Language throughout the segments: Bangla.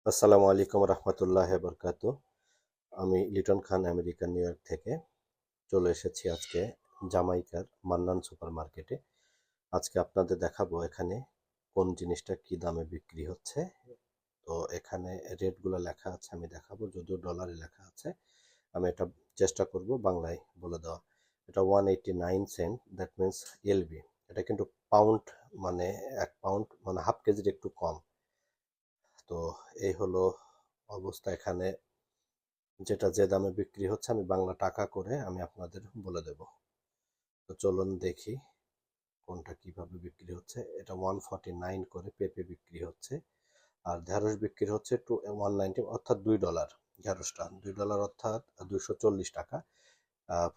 আসসালামু আলাইকুম রহমতুল্লাহ বরকাত। আমি লিটন খান, আমেরিকা নিউ ইয়র্ক থেকে চলে এসেছি আজকে জামাইকার মান্নান সুপার মার্কেটে। আজকে আপনাদের দেখাবো এখানে কোন জিনিসটা কি দামে বিক্রি হচ্ছে। তো এখানে রেটগুলো লেখা আছে, আমি দেখাবো, যদিও ডলারে লেখা আছে। আমি এটা চেষ্টা করব বাংলায় বলে দেওয়া। এটা 189 সেন্ট, দ্যাট মিনস এলবি। এটা কিন্তু পাউন্ড, মানে 1 পাউন্ড মানে হাফ কেজির একটু কম। তো এই হলো অবস্থা এখানে। যেটা যে দামে বিক্রি হচ্ছে আমি বাংলা টাকা করে আমি আপনাদের বলে দেব। তো চলুন দেখি কোনটা কিভাবে বিক্রি হচ্ছে। এটা 149 করে পেঁপে বিক্রি হচ্ছে, আর ঢেঁড়স বিক্রি হচ্ছে 190, অর্থাৎ $2। ঢেঁড়সটা $2 অর্থাৎ 240 টাকা।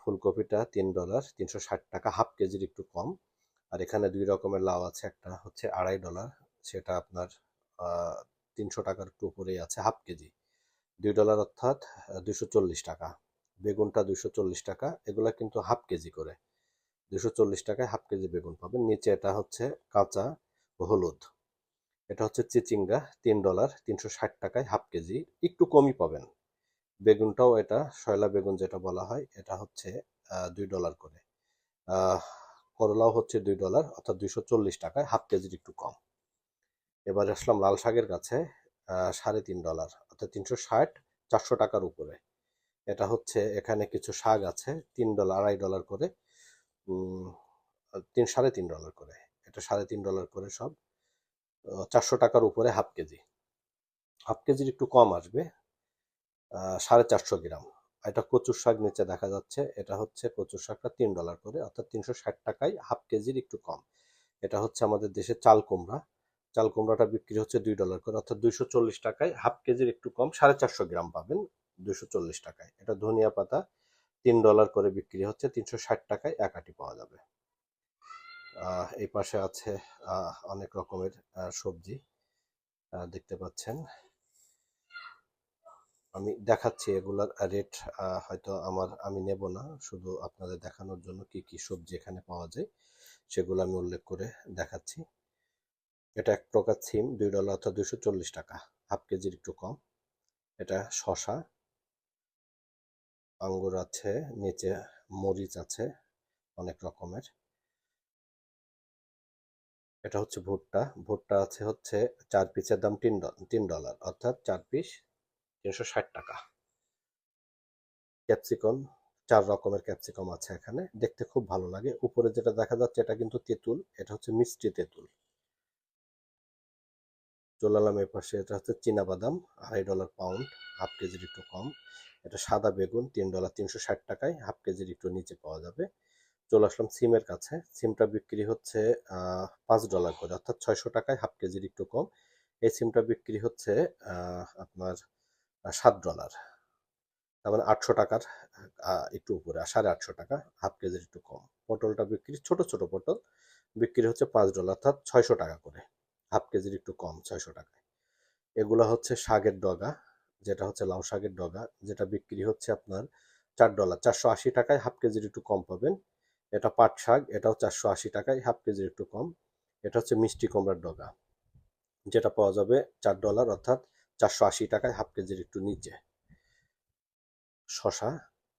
ফুলকপিটা $3, 360 টাকা, হাফ কেজির একটু কম। আর এখানে দুই রকমের লাউ আছে, একটা হচ্ছে $2.5, সেটা আপনার 300 টাকার একটু উপরেই আছে, হাফ কেজি $2 অর্থাৎ 240 টাকা। বেগুনটা 240 টাকা, এগুলা কিন্তু হাফ কেজি করে। 240 টাকায় হাফ কেজি বেগুন পাবেন। নিচে এটা হচ্ছে কাঁচা হলুদ, এটা হচ্ছে চিচিঙ্গা, $3, 360 টাকায় হাফ কেজি, একটু কমই পাবেন। বেগুনটাও এটা শয়লা বেগুন যেটা বলা হয়, এটা হচ্ছে $2 করে। আহ, করলাও হচ্ছে $2, অর্থাৎ 240 টাকায় হাফ কেজির একটু কম। এবার আসলাম লাল শাকের কাছে। $3.5, অর্থাৎ 360, 400 টাকার উপরে। এটা হচ্ছে এখানে কিছু শাক আছে, $3, $2.5 করে, $3.5 করে। এটা $3.5 করে সব। 400 টাকার উপরে হাফ কেজি। হাফ কেজির একটু কম আসবে, 450 গ্রাম। এটা কচুর শাক নিচে দেখা যাচ্ছে, এটা হচ্ছে কচুর শাকটা $3 করে, অর্থাৎ 360 টাকায় হাফ কেজির একটু কম। এটা হচ্ছে আমাদের দেশের চাল কুমড়া। চাল কুমড়াটা বিক্রি হচ্ছে $2 করে, অর্থাৎ 240 টাকায় হাফ কেজির একটু কম, 450 গ্রাম পাবেন 240 টাকায়। এটা ধনিয়া পাতা $3 করে বিক্রি হচ্ছে, 360 টাকায় এক আঁটি পাওয়া যাবে। এই পাশে আছে অনেক রকমের সবজি দেখতে পাচ্ছেন। আমি দেখাচ্ছি এগুলার রেট। হয়তো আমি নেব না, শুধু আপনাদের দেখানোর জন্য কি কি সবজি এখানে পাওয়া যায় সেগুলো আমি উল্লেখ করে দেখাচ্ছি। এটা এক প্রকার সিম, $2 অর্থাৎ 240 টাকা, হাফ কেজির একটু কম। এটা শশা, আঙ্গুর আছে, নিচে মরিচ আছে অনেক রকমের। এটা হচ্ছে ভুট্টা। ভুট্টা আছে হচ্ছে 4 পিসের দাম $3, অর্থাৎ 4 পিস 360 টাকা। ক্যাপসিকম, 4 রকমের ক্যাপসিকাম আছে এখানে, দেখতে খুব ভালো লাগে। উপরে যেটা দেখা যাচ্ছে এটা কিন্তু তেঁতুল, এটা হচ্ছে মিষ্টি তেঁতুল। চলালাম এর পাশে, এটা হচ্ছে চীনাবাদাম, $2.5 পাউন্ড, হাফ কেজির একটু কম। এটা সাদা বেগুন $3, 360 টাকায়, হাফ কেজির একটু নিচে পাওয়া যাবে। চলে আসলাম সিমের কাছে। সিমটা বিক্রি হচ্ছে $5 করে, অর্থাৎ 600 টাকায়, হাফ কেজির একটু কম। এই সিমটা বিক্রি হচ্ছে আপনার $7, তার মানে 800 টাকার একটু উপরে, 850 টাকা, হাফ কেজির একটু কম। পটলটা বিক্রি, ছোট ছোট পটল বিক্রি হচ্ছে $5, অর্থাৎ 600 টাকা করে, হাফ কেজির একটু কম, 600 টাকায়। এগুলা হচ্ছে শাকের ডগা, যেটা হচ্ছে লাউ শাকের ডগা, যেটা বিক্রি হচ্ছে আপনার $4, 480 টাকায়, হাফ কেজির একটু কম পাবেন। এটা পাট শাক, এটাও 480 টাকায়, হাফ কেজির একটু কম। এটা হচ্ছে মিষ্টি কুমড়ার ডগা, যেটা পাওয়া যাবে $4, অর্থাৎ 480 টাকায়, হাফ কেজির একটু নিচে। শশা,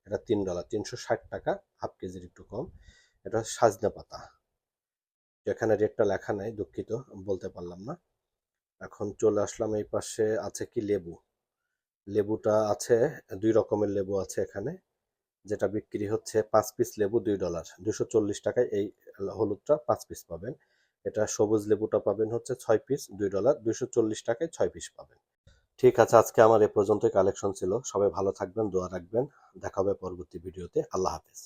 এটা $3, 360 টাকা, হাফ কেজির একটু কম। এটা সাজনা পাতা, যেখানে রেটটা লেখা নাই, দুঃখিত বলতে পারলাম না। এখন চলে আসলাম এই পাশে, আছে কি লেবু। লেবুটা আছে, 2 রকমের লেবু আছে এখানে, যেটা বিক্রি হচ্ছে 5 পিস লেবু $2, 240 টাকায়। এই হলুদটা 5 পিস পাবেন। এটা সবুজ লেবুটা পাবেন হচ্ছে 6 পিস, $2, 240 টাকায় 6 পিস পাবেন। ঠিক আছে, আজকে আমার এ পর্যন্তই কালেকশন ছিল। সবাই ভালো থাকবেন, দোয়া রাখবেন। দেখা হবে পরবর্তী ভিডিওতে। আল্লাহ হাফেজ।